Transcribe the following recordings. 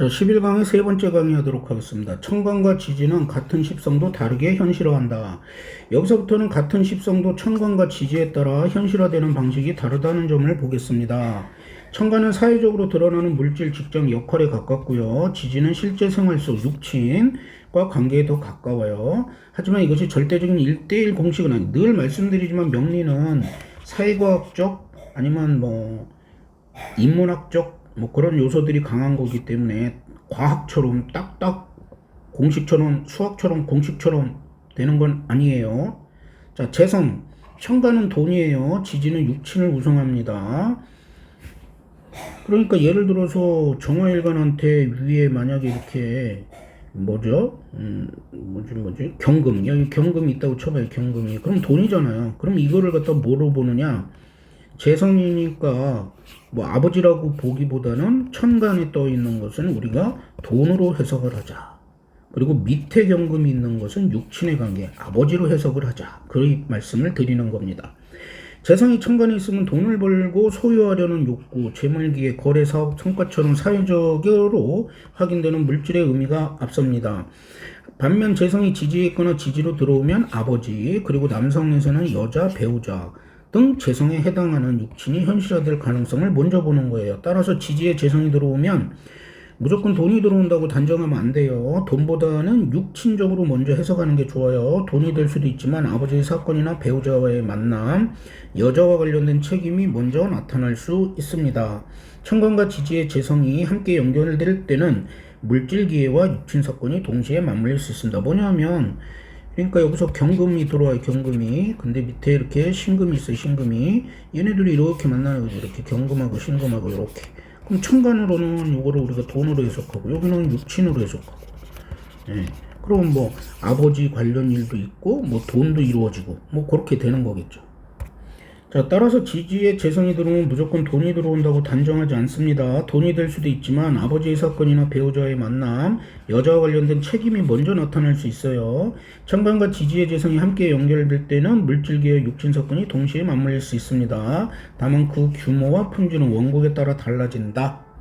자, 11강의 세 번째 강의 하도록 하겠습니다. 천간과 지지는 같은 십성도 다르게 현실화한다. 여기서부터는 같은 십성도 천간과 지지에 따라 현실화되는 방식이 다르다는 점을 보겠습니다. 천간은 사회적으로 드러나는 물질, 직장, 역할에 가깝고요. 지지는 실제 생활 속 육친과 관계에 더 가까워요. 하지만 이것이 절대적인 1대1 공식은 아니, 늘 말씀드리지만 명리는 사회과학적 아니면 인문학적 그런 요소들이 강한 거기 때문에 과학처럼 딱딱 공식처럼 수학처럼 공식처럼 되는 건 아니에요. 자, 재성 천간은 돈이에요. 지지는 육친을 우상합니다. 그러니까 예를 들어서 정화일관한테 위에 만약에 이렇게 경금, 여기 경금이 있다고 쳐봐요. 경금이. 그럼 돈이잖아요. 그럼 이거를 갖다 뭐로 보느냐? 재성이니까 아버지라고 보기보다는 천간에 떠 있는 것은 우리가 돈으로 해석을 하자. 그리고 밑에 경금이 있는 것은 육친의 관계, 아버지로 해석을 하자. 그 말씀을 드리는 겁니다. 재성이 천간에 있으면 돈을 벌고 소유하려는 욕구, 재물기회, 거래, 사업, 성과처럼 사회적으로 확인되는 물질의 의미가 앞섭니다. 반면 재성이 지지에 있거나 지지로 들어오면 아버지, 그리고 남성에서는 여자, 배우자 등 재성에 해당하는 육친이 현실화될 가능성을 먼저 보는 거예요. 따라서 지지에 재성이 들어오면 무조건 돈이 들어온다고 단정하면 안 돼요. 돈보다는 육친적으로 먼저 해석하는 게 좋아요. 돈이 될 수도 있지만 아버지의 사건이나 배우자와의 만남, 여자와 관련된 책임이 먼저 나타날 수 있습니다. 천간과 지지의 재성이 함께 연결될 때는 물질 기회와 육친 사건이 동시에 맞물릴 수 있습니다. 뭐냐면 그러니까 여기서 경금이 들어와요. 경금이. 근데 밑에 이렇게 신금이 있어요. 신금이. 얘네들이 이렇게 만나는 거죠. 이렇게 경금하고 신금하고 이렇게. 그럼 천간으로는 요거를 우리가 돈으로 해석하고 여기는 육친으로 해석하고. 예. 그럼 아버지 관련 일도 있고 돈도 이루어지고 그렇게 되는 거겠죠. 자, 따라서 지지에 재성이 들어오면 무조건 돈이 들어온다고 단정하지 않습니다. 돈이 될 수도 있지만 아버지의 사건이나 배우자의 만남, 여자와 관련된 책임이 먼저 나타날 수 있어요. 천간과 지지의 재성이 함께 연결될 때는 물질계의 육친 사건이 동시에 맞물릴 수 있습니다. 다만 그 규모와 품질은 원국에 따라 달라진다.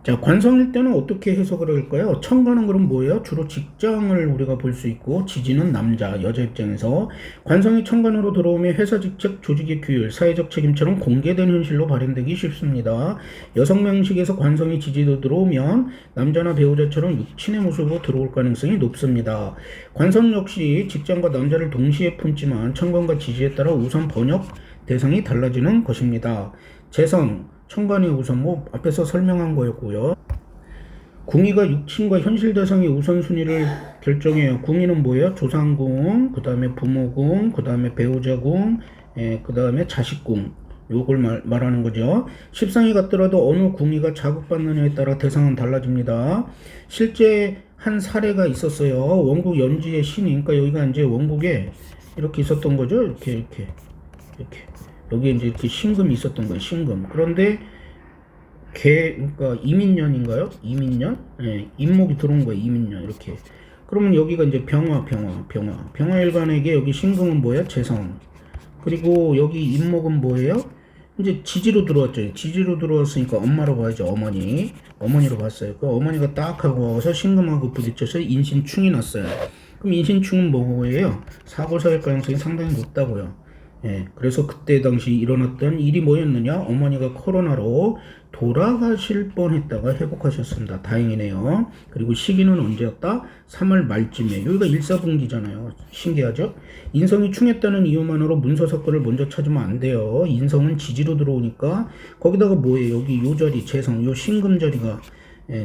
자, 관성일 때는 어떻게 해석을 할까요? 천간은 그럼 뭐예요? 주로 직장을 우리가 볼 수 있고 지지는 남자, 여자 입장에서 관성이 천간으로 들어오면 회사 직책, 조직의 규율, 사회적 책임처럼 공개된 현실로 발현되기 쉽습니다. 여성 명식에서 관성이 지지로 들어오면 남자나 배우자처럼 육친의 모습으로 들어올 가능성이 높습니다. 관성 역시 직장과 남자를 동시에 품지만 천간과 지지에 따라 우선 번역 대상이 달라지는 것입니다. 재성 천간의 우선 앞에서 설명한 거였고요. 궁위가 육친과 현실 대상의 우선순위를 결정해요. 궁위는 뭐예요? 조상궁, 그 다음에 부모궁, 그 다음에 배우자궁, 그 다음에 자식궁. 요걸 말하는 거죠. 십상이 같더라도 어느 궁위가 자극받느냐에 따라 대상은 달라집니다. 실제 한 사례가 있었어요. 원국 연지의 신이, 그러니까 여기가 이제 원국에 이렇게 있었던 거죠. 이렇게. 여기에 이제 이렇게 신금이 있었던 거예요. 신금. 그런데 그러니까 이민년인가요? 이민년? 예, 임목이 들어온 거예요. 이민년 이렇게. 그러면 여기가 이제 병화일관에게 여기 신금은 뭐예요? 재성. 그리고 여기 임목은 뭐예요? 이제 지지로 들어왔죠. 지지로 들어왔으니까 엄마로 봐야죠. 어머니로 봤어요. 그 어머니가 딱 하고 와서 신금하고 부딪혀서 인신충이 났어요. 그럼 인신충은 뭐예요? 사고 살 가능성이 상당히 높다고요. 예, 그래서 그때 당시 일어났던 일이 뭐였느냐? 어머니가 코로나로 돌아가실 뻔했다가 회복하셨습니다. 다행이네요. 그리고 시기는 언제였다? 3월 말쯤에. 여기가 일사분기잖아요. 신기하죠? 인성이 충했다는 이유만으로 문서 사건을 먼저 찾으면 안 돼요. 인성은 지지로 들어오니까 거기다가 뭐예요? 여기 요 자리 재성, 요 신금 자리가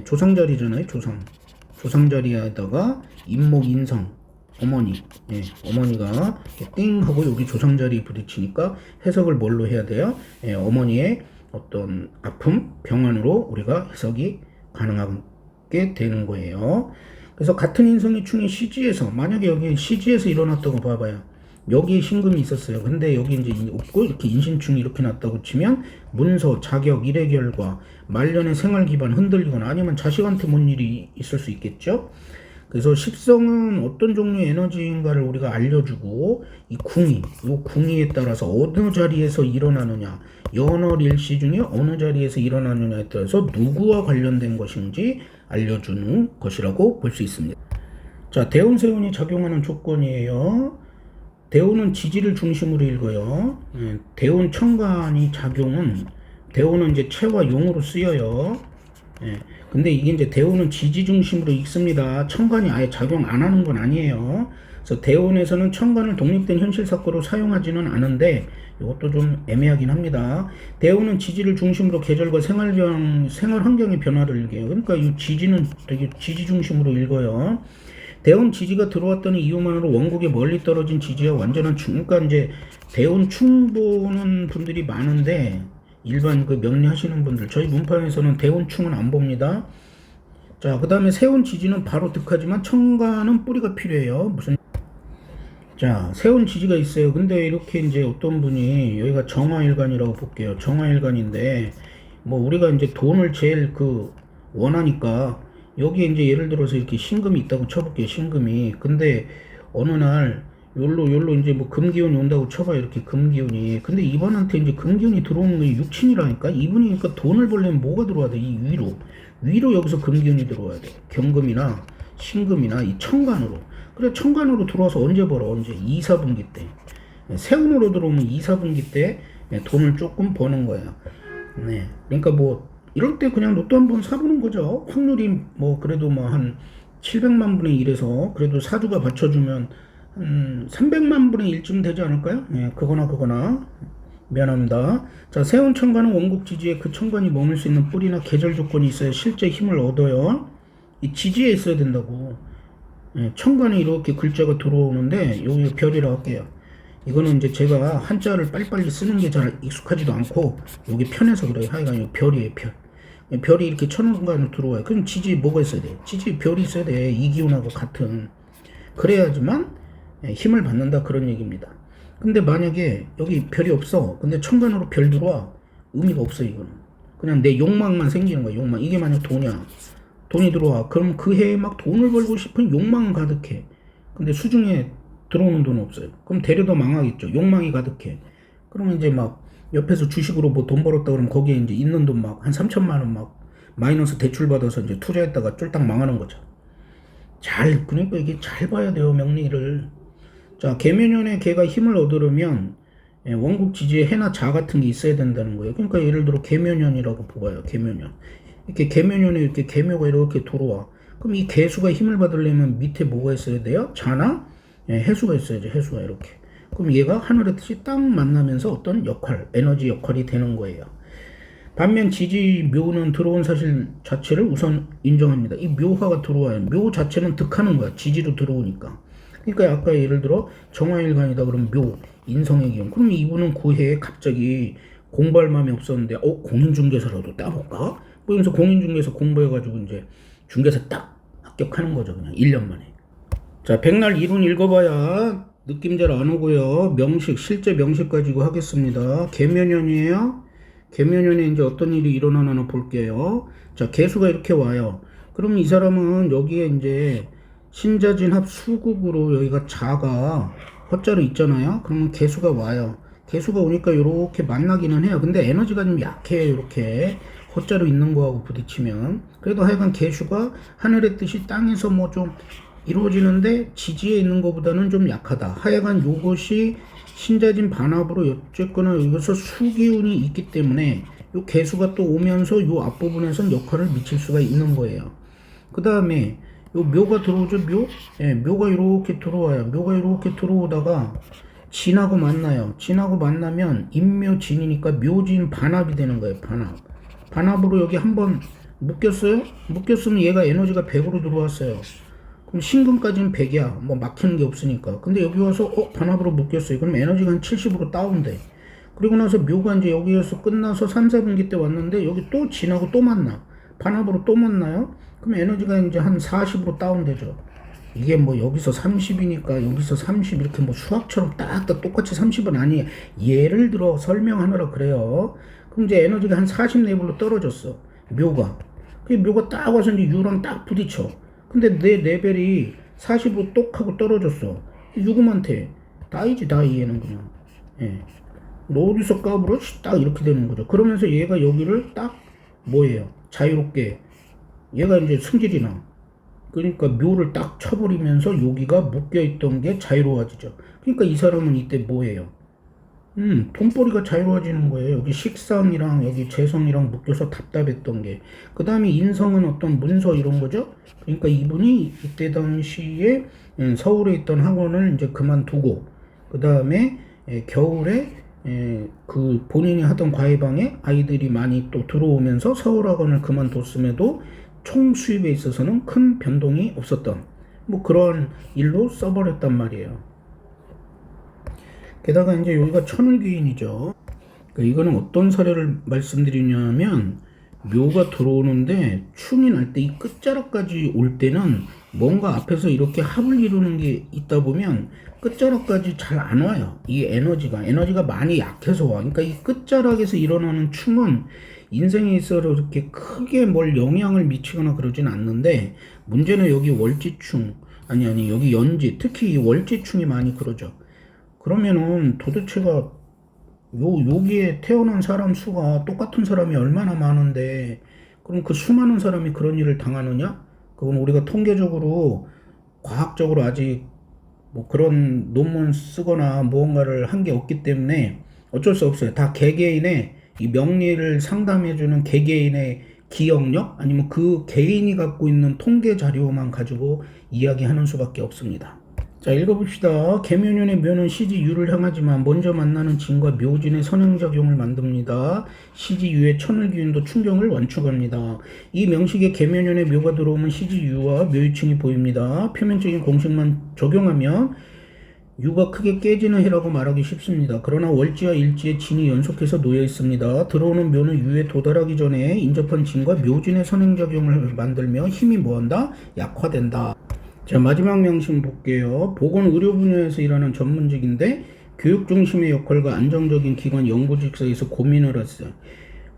조상 자리잖아요. 조상 자리에다가 임목 인성. 어머니가 띵 하고 여기 조상 자리에 부딪히니까 해석을 뭘로 해야 돼요? 어머니의 어떤 아픔, 병환으로 우리가 해석이 가능하게 되는 거예요. 그래서 같은 인성의 충이 시지에서, 만약에 여기 시지에서 일어났다고 봐봐요. 여기에 신금이 있었어요. 근데 여기 이제 없고 이렇게 인신충이 이렇게 났다고 치면 문서, 자격, 일의 결과, 말년의 생활 기반 흔들리거나 아니면 자식한테 뭔 일이 있을 수 있겠죠. 그래서 십성은 어떤 종류의 에너지인가를 우리가 알려주고 이 요 궁이에 따라서 어느 자리에서 일어나느냐, 연월일시 중에 어느 자리에서 일어나느냐에 따라서 누구와 관련된 것인지 알려주는 것이라고 볼 수 있습니다. 자, 대운세운이 작용하는 조건이에요. 대운은 지지를 중심으로 읽어요. 대운 천간이 대운은 이제 채와 용으로 쓰여요. 근데 이게 이제 대운은 지지 중심으로 읽습니다. 천간이 아예 작용 안 하는 건 아니에요. 그래서 대운에서는 천간을 독립된 현실 사건으로 사용하지는 않은데 이것도 좀 애매하긴 합니다. 대운은 지지를 중심으로 계절과 생활 환경의 변화를 읽어요. 그러니까 이 지지는 되게 지지 중심으로 읽어요. 대운 지지가 들어왔다는 이유만으로 원국에 멀리 떨어진 지지와 완전한 그러니까 이제 대운 충 보는 분들이 많은데 일반 그 명리하시는 분들, 저희 문판에서는 대운 충은 안 봅니다. 자, 그 다음에 세운 지지는 바로 득하지만 천간은 뿌리가 필요해요. 자, 세운 지지가 있어요. 근데 이렇게 이제 어떤 분이, 여기가 정화일간이라고 볼게요. 정화일간인데, 뭐 우리가 이제 돈을 제일 원하니까, 여기에 이제 예를 들어서 이렇게 신금이 있다고 쳐볼게요. 신금이. 근데 어느 날, 요로 이제 뭐 금기운이 온다고 쳐봐. 이렇게 금기운이. 근데 이분한테 이제 금기운이 들어오는 게 육친이라니까? 이분이 그러니까 돈을 벌려면 뭐가 들어와야 돼? 이 위로 여기서 금기운이 들어와야 돼. 경금이나 신금이나 이 천간으로. 그래, 천간으로 들어와서 언제 벌어? 언제? 2, 4분기 때. 세운으로 들어오면 2, 4분기 때 돈을 조금 버는 거예요. 네. 그러니까 뭐, 이럴 때 그냥 로또 한번 사보는 거죠. 확률이 뭐, 그래도 뭐 한 700만 분의 1에서 그래도 사주가 받쳐주면 300만 분의 1쯤 되지 않을까요? 네, 그거나. 미안합니다. 자, 세운 천간은 원국 지지에 그 천간이 머물 수 있는 뿌리나 계절 조건이 있어야 실제 힘을 얻어요. 이 지지에 있어야 된다고. 천간에 이렇게 글자가 들어오는데 여기 별이라고 할게요. 이거는 이제 제가 한자를 빨리빨리 쓰는 게 잘 익숙하지도 않고 여기 편해서 그래요. 하여간 이 별이에요. 별이 이렇게 천간으로 들어와요. 그럼 지지에 뭐가 있어야 돼? 지지에 별이 있어야 돼. 이 기운하고 같은. 그래야지만 힘을 받는다, 그런 얘기입니다. 근데 만약에 여기 별이 없어. 근데 천간으로 별 들어와. 의미가 없어. 이거는 그냥 내 욕망만 생기는 거야. 욕망. 이게 만약 돈이야. 돈이 들어와. 그럼 그 해에 막 돈을 벌고 싶은 욕망은 가득해. 근데 수중에 들어오는 돈은 없어요. 그럼 데려다 망하겠죠. 욕망이 가득해. 그러면 이제 막 옆에서 주식으로 뭐 돈 벌었다 그러면 거기에 이제 있는 돈 막 한 3천만 원 막 마이너스 대출 받아서 이제 투자했다가 쫄딱 망하는 거죠. 그러니까 이게 잘 봐야 돼요, 명리를. 자, 계묘년에 걔가 힘을 얻으려면 원국 지지에 해나 자 같은 게 있어야 된다는 거예요. 그러니까 예를 들어 계묘년이라고 보아요. 계묘년. 이렇게 계묘년에 이렇게 계묘가 이렇게 들어와. 그럼 이 계수가 힘을 받으려면 밑에 뭐가 있어야 돼요? 자나 해수가 있어야죠. 해수가 이렇게. 그럼 얘가 하늘의 뜻이 딱 만나면서 어떤 에너지 역할이 되는 거예요. 반면 지지 묘는 들어온 사실 자체를 우선 인정합니다. 이 묘화가 들어와요. 묘 자체는 득하는 거야. 지지로 들어오니까. 그러니까 아까 예를 들어 정화일간이다 그러면 묘, 인성의 기운. 그럼 이분은 그 해에 갑자기 공부할 마음이 없었는데 공인중개사라도 따볼까? 뭐 이러면서 공인중개사 공부해가지고 이제 중개사 딱 합격하는 거죠. 그냥 1년 만에. 자, 백날 이론 읽어봐야 느낌 잘 안 오고요. 실제 명식 가지고 하겠습니다. 계묘년이에요. 계묘년에 이제 어떤 일이 일어나나 볼게요. 자, 계수가 이렇게 와요. 그럼 이 사람은 여기에 이제 신자진합 수국으로 여기가 자가 허자로 있잖아요. 그러면 계수가 와요. 계수가 오니까 이렇게 만나기는 해요. 근데 에너지가 좀 약해요. 이렇게 허자로 있는 거하고 부딪히면. 그래도 하여간 계수가 하늘의 뜻이 땅에서 뭐 좀 이루어지는데 지지에 있는 것보다는 좀 약하다. 하여간 요것이 신자진 반합으로 어쨌거나 여기서 수기운이 있기 때문에 요 계수가 또 오면서 요 앞부분에선 역할을 미칠 수가 있는 거예요. 그 다음에 요 묘가 들어오죠. 묘가 이렇게 들어와요. 묘가 이렇게 들어오다가 진하고 만나요. 진하고 만나면 인묘진이니까 묘진 반합이 되는 거예요. 반합으로 여기 한번 묶였으면 얘가 에너지가 100으로 들어왔어요. 그럼 신금까지는 100이야. 뭐 막히는 게 없으니까. 근데 여기 와서 반합으로 묶였어요. 그럼 에너지가 한 70으로 다운돼. 그리고 나서 묘가 이제 여기에서 끝나서 3, 4분기 때 왔는데 여기 또 진하고 또 만나. 반합으로 또 만나요. 그럼 에너지가 이제 한 40으로 다운되죠. 이게 뭐 여기서 30이니까 여기서 30 이렇게 뭐 수학처럼 딱딱 똑같이 30은 아니에요. 예를 들어 설명하느라 그래요. 그럼 이제 에너지가 한 40 레벨로 떨어졌어. 묘가. 그 묘가 딱 와서 이제 유랑 딱 부딪혀. 근데 내 레벨이 40으로 똑 하고 떨어졌어. 유금한테 따이지 다이 얘는 그냥. 예. 너 어디서 까불어? 딱 이렇게 되는 거죠. 그러면서 얘가 여기를 딱 뭐예요? 자유롭게 얘가 이제 승질이 나. 그러니까 묘를 딱 쳐버리면서 여기가 묶여있던 게 자유로워지죠. 그러니까 이 사람은 이때 뭐예요? 돈벌이가 자유로워지는 거예요. 여기 식상이랑 여기 재성이랑 묶여서 답답했던 게. 그 다음에 인성은 어떤 문서 이런 거죠. 그러니까 이분이 이때 당시에 서울에 있던 학원을 이제 그만두고, 그 다음에 겨울에 그 본인이 하던 과외방에 아이들이 많이 또 들어오면서 서울 학원을 그만뒀음에도 총 수입에 있어서는 큰 변동이 없었던 뭐 그런 일로 써버렸단 말이에요. 게다가 이제 여기가 천을귀인이죠. 그러니까 이거는 어떤 사례를 말씀드리냐면 묘가 들어오는데 충이 날 때 이 끝자락까지 올 때는 뭔가 앞에서 이렇게 합을 이루는 게 있다 보면 끝자락까지 잘 안 와요. 이 에너지가 많이 약해서 와. 그러니까 이 끝자락에서 일어나는 충은 인생에 있어서 이렇게 크게 뭘 영향을 미치거나 그러진 않는데 문제는 여기 월지충 아니 여기 연지 특히 이 월지충이 많이 그러죠. 그러면은 도대체가 여기에 태어난 사람 수가 똑같은 사람이 얼마나 많은데 그럼 그 수많은 사람이 그런 일을 당하느냐? 그건 우리가 통계적으로 과학적으로 아직 뭐 그런 논문 쓰거나 무언가를 한 게 없기 때문에 어쩔 수 없어요. 다 개개인의 이 명리를 상담해주는 개개인의 기억력 아니면 그 개인이 갖고 있는 통계 자료만 가지고 이야기하는 수밖에 없습니다. 자, 읽어봅시다. 계묘년의 묘는 시지유를 향하지만 먼저 만나는 진과 묘진의 선행작용을 만듭니다. 시지유의 천을기운도 충경을 완축합니다. 이 명식에 계묘년의 묘가 들어오면 시지유와 묘유층이 보입니다. 표면적인 공식만 적용하면 유가 크게 깨지는 해라고 말하기 쉽습니다. 그러나 월지와 일지의 진이 연속해서 놓여 있습니다. 들어오는 묘는 유에 도달하기 전에 인접한 진과 묘진의 선행작용을 만들며 힘이 뭐한다? 약화된다. 자, 마지막 명심 볼게요. 보건의료 분야에서 일하는 전문직인데 교육 중심의 역할과 안정적인 기관 연구직 사이에서 고민을 했어요.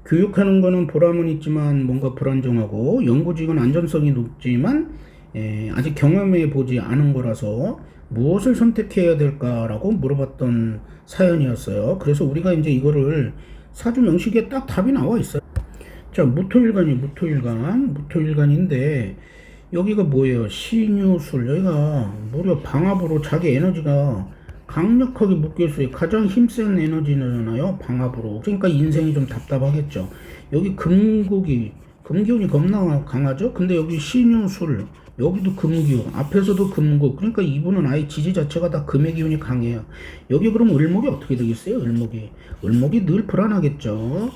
교육하는 거는 보람은 있지만 뭔가 불안정하고 연구직은 안전성이 높지만 아직 경험해 보지 않은 거라서 무엇을 선택해야 될까라고 물어봤던 사연이었어요. 그래서 우리가 이제 이거를 사주 명식에 딱 답이 나와 있어요. 자, 무토일간인데 여기가 뭐예요? 신유술. 여기가 무려 방압으로 자기 에너지가 강력하게 묶여있어요. 가장 힘센 에너지잖아요. 방압으로. 그러니까 인생이 좀 답답하겠죠. 여기 금기운이 겁나 강하죠. 근데 여기 신유술, 여기도 금기운, 앞에서도 금국. 그러니까 이분은 아예 지지 자체가 다 금의 기운이 강해요. 여기 그럼 을목이 어떻게 되겠어요? 을목이 늘 불안하겠죠.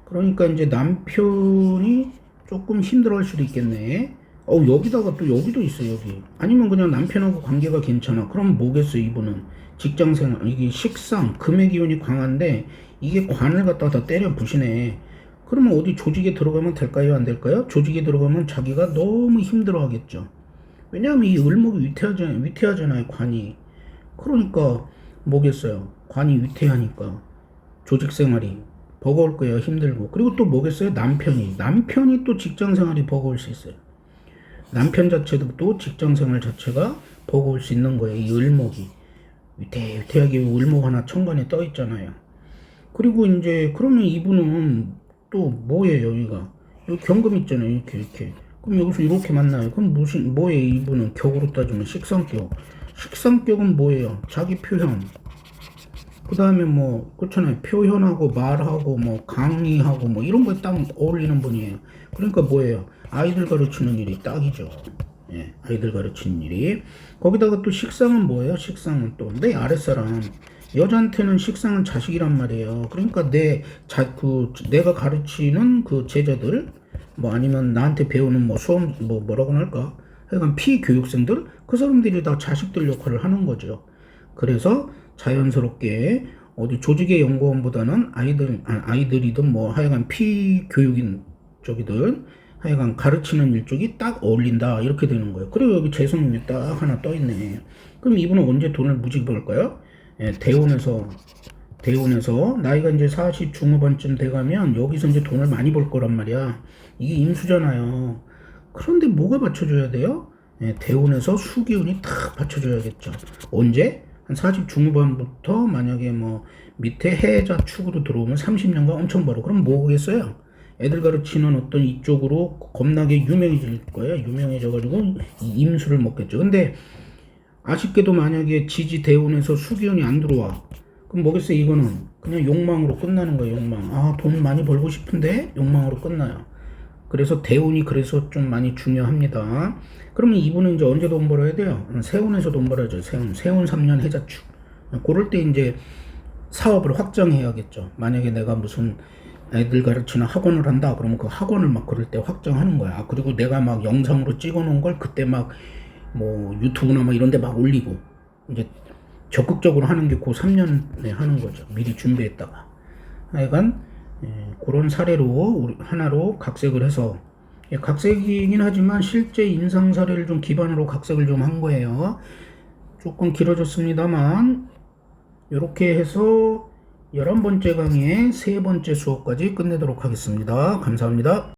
그러니까 이제 남편이 조금 힘들어할 수도 있겠네. 여기다가 또 여기도 있어 여기. 아니면 그냥 남편하고 관계가 괜찮아. 그럼 뭐겠어 이분은. 직장생활, 이게 식상, 금의 기운이 강한데 이게 관을 갖다가 다 때려 부시네. 그러면 어디 조직에 들어가면 될까요? 안 될까요? 조직에 들어가면 자기가 너무 힘들어 하겠죠. 왜냐하면 이 을목이 위태하잖아요, 관이. 그러니까 뭐겠어요? 관이 위태하니까 조직 생활이 버거울 거예요, 힘들고. 그리고 또 뭐겠어요? 남편이 또 직장 생활이 버거울 수 있어요. 남편 자체도 또 직장 생활 자체가 버거울 수 있는 거예요. 이 을목이 위태하게 을목 하나 천간에 떠 있잖아요. 그리고 이제 그러면 이분은 또 뭐예요? 여기 경금 있잖아요. 이렇게. 그럼 여기서 이렇게 만나요. 그럼 뭐예요? 이분은 격으로 따지면 식상격은 뭐예요? 자기 표현. 그 다음에 뭐 그렇잖아요. 표현하고 말하고 뭐 강의하고 뭐 이런 거에 딱 어울리는 분이에요. 그러니까 뭐예요? 아이들 가르치는 일이 딱이죠. 예, 아이들 가르치는 일이. 거기다가 또 식상은 뭐예요? 식상은 또 내 아랫사람. 여자한테는 식상은 자식이란 말이에요. 그러니까 내가 가르치는 그 제자들, 뭐 아니면 나한테 배우는 뭐 수업, 뭐라고 할까? 하여간 피교육생들, 그 사람들이 다 자식들 역할을 하는 거죠. 그래서 자연스럽게 어디 조직의 연구원보다는 아이들이든 뭐 하여간 피교육인 쪽이든 하여간 가르치는 일 쪽이 딱 어울린다 이렇게 되는 거예요. 그리고 여기 재성운이 딱 하나 떠 있네. 그럼 이분은 언제 돈을 무지 벌까요? 대원에서 나이가 이제 40 중후반쯤 돼가면 여기서 이제 돈을 많이 벌 거란 말이야. 이게 임수잖아요. 그런데 뭐가 받쳐줘야 돼요? 대운에서 수기운이 탁 받쳐줘야겠죠. 언제? 한 40 중반부터 만약에 뭐 밑에 해자 축으로 들어오면 30년간 엄청 벌어. 그럼 뭐겠어요? 애들 가르치는 어떤 이쪽으로 겁나게 유명해질 거예요. 유명해져가지고 임수를 먹겠죠. 근데 아쉽게도 만약에 지지 대운에서 수기운이 안 들어와. 그럼 뭐겠어요? 이거는 그냥 욕망으로 끝나는 거예요. 욕망. 아, 돈 많이 벌고 싶은데 욕망으로 끝나요. 그래서 대운이 그래서 좀 많이 중요합니다. 그러면 이분은 이제 언제 돈 벌어야 돼요? 세운에서 돈 벌어야죠. 세운 3년 해자축. 그럴 때 이제 사업을 확장해야겠죠. 만약에 내가 무슨 애들 가르치는 학원을 한다. 그러면 그 학원을 막 그럴 때 확장하는 거야. 그리고 내가 막 영상으로 찍어 놓은 걸 그때 막 뭐 유튜브나 막 이런 데 막 올리고 이제 적극적으로 하는 게 그 3년에 하는 거죠. 미리 준비했다가. 하여간 그런 사례로 우리 하나로 각색을 해서 각색이긴 하지만 실제 인상 사례를 좀 기반으로 각색을 좀 한 거예요. 조금 길어졌습니다만 이렇게 해서 11번째 강의의 3번째 수업까지 끝내도록 하겠습니다. 감사합니다.